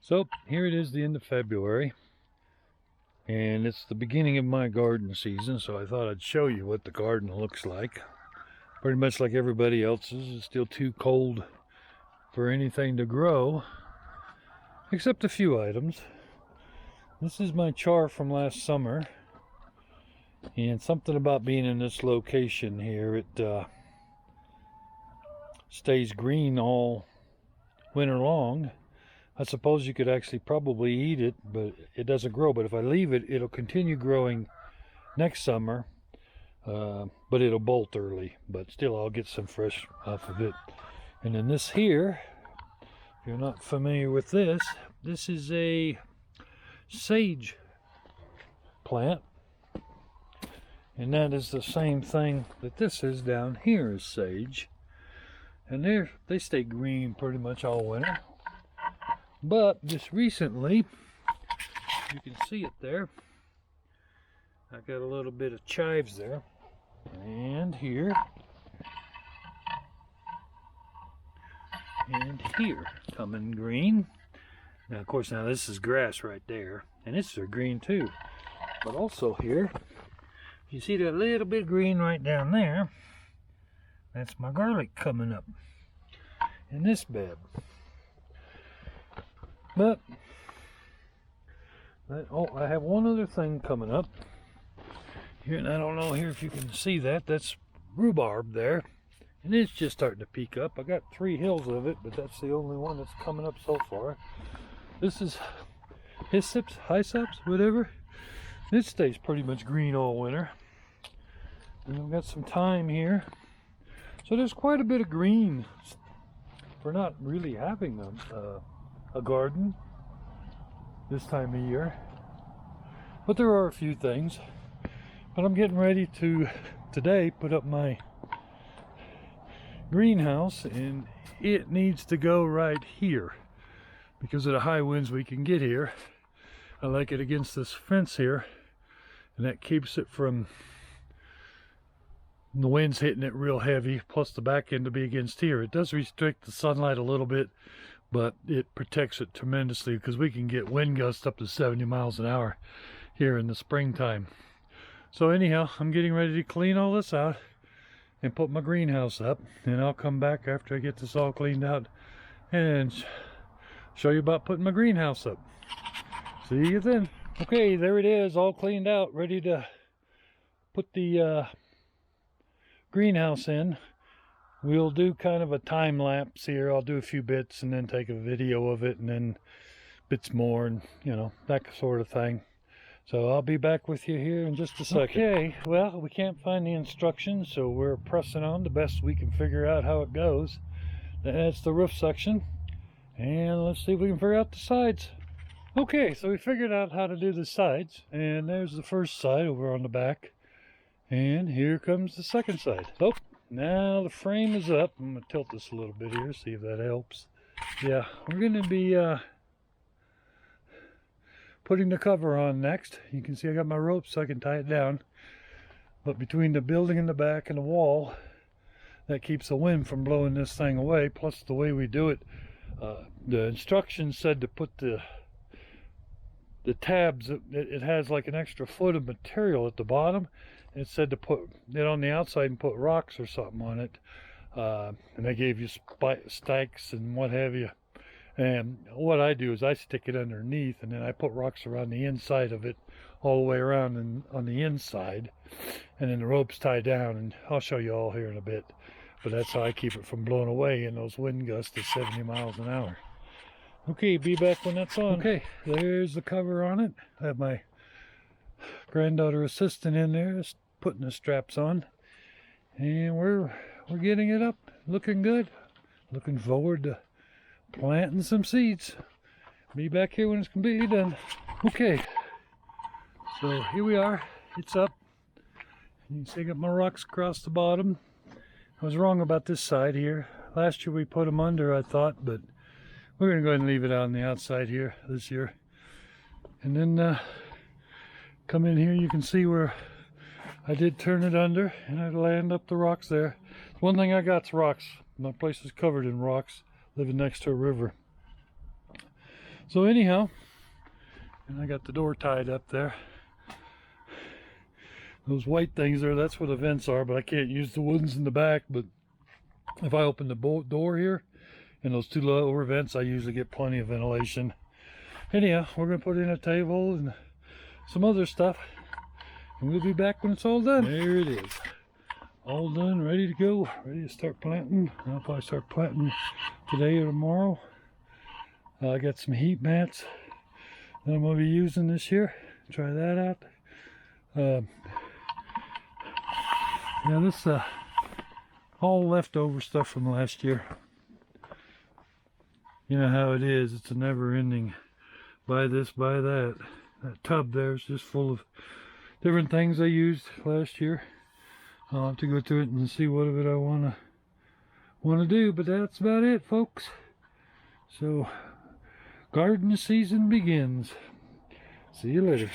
So here it is, the end of February, and it's the beginning of my garden season, so I thought I'd show you what the garden looks like. Pretty much like everybody else's. It's still too cold for anything to grow, except a few items. This is my char from last summer, and something about being in this location here, it stays green all winter long. I suppose you could actually probably eat it, but it doesn't grow. But if I leave it, it'll continue growing next summer, but it'll bolt early. But still, I'll get some fresh off of it. And then this here, if you're not familiar with this, this is a sage plant. And that is the same thing that this is down here is sage. And they stay green pretty much all winter. But just recently, you can see it there, I got a little bit of chives there, and here, and here, coming green. Now of course, now this is grass right there, and it's green too. But also here, you see that little bit of green right down there, that's my garlic coming up in this bed. But I have one other thing coming up here, and I don't know here if you can see that. That's rhubarb there, and it's just starting to peak up. I got 3 hills of it, but that's the only one that's coming up so far. This is hyssop, whatever. It stays pretty much green all winter. And I've got some thyme here, so there's quite a bit of green for not really having them. A garden this time of year, but there are a few things. But I'm getting ready to today put up my greenhouse, and it needs to go right here because of the high winds we can get here. I like it against this fence here, and that keeps it from the winds hitting it real heavy, plus the back end to be against here. It does restrict the sunlight a little bit, but it protects it tremendously because we can get wind gusts up to 70 miles an hour here in the springtime. So anyhow, I'm getting ready to clean all this out and put my greenhouse up, and I'll come back after I get this all cleaned out and show you about putting my greenhouse up. See you then. Okay, there it is, all cleaned out, ready to put the greenhouse in. We'll do kind of a time lapse here. I'll do a few bits and then take a video of it, and then bits more, and you know, that sort of thing. So I'll be back with you here in just a second. Okay, well, we can't find the instructions, so we're pressing on the best we can figure out how it goes. That's the roof section, and let's see if we can figure out the sides. Okay, so we figured out how to do the sides, and there's the first side over on the back, and here comes the second side. So now the frame is up. I'm going to tilt this a little bit here, see if that helps. Yeah, we're going to be putting the cover on next. You can see I got my rope so I can tie it down. But between the building in the back and the wall, that keeps the wind from blowing this thing away. Plus the way we do it, the instructions said to put the tabs, it has like an extra foot of material at the bottom. It said to put it on the outside and put rocks or something on it, and they gave you stakes and what have you. And what I do is I stick it underneath, and then I put rocks around the inside of it all the way around and on the inside, and then the rope's tied down, and I'll show you all here in a bit. But that's how I keep it from blowing away in those wind gusts of 70 miles an hour. Okay, be back when that's on. Okay, there's the cover on it. I have my granddaughter assistant in there putting the straps on, and we're getting it up, looking good. Looking forward to planting some seeds. Be back here when it's completely done. Okay, so here we are. It's up. You can see I got my rocks across the bottom. I was wrong about this side here. Last year we put them under, I thought, but we're going to go ahead and leave it out on the outside here this year. And then come in here, you can see where I did turn it under, and I land up the rocks there. One thing I got's rocks. My place is covered in rocks, living next to a river. So anyhow, and I got the door tied up there. Those white things there, that's where the vents are, but I can't use the ones in the back. But if I open the door here and those two lower vents, I usually get plenty of ventilation. Anyhow, we're going to put in a table and some other stuff, and we'll be back when it's all done. There it is. All done, ready to go, ready to start planting. I'll probably start planting today or tomorrow. I got some heat mats that I'm going to be using this year. Try that out. Yeah, this all leftover stuff from last year. You know how it is. It's a never-ending buy this, buy that. That tub there is just full of different things I used last year. I'll have to go through it and see what of it I want to do, but that's about it, folks. So, garden season begins. See you later.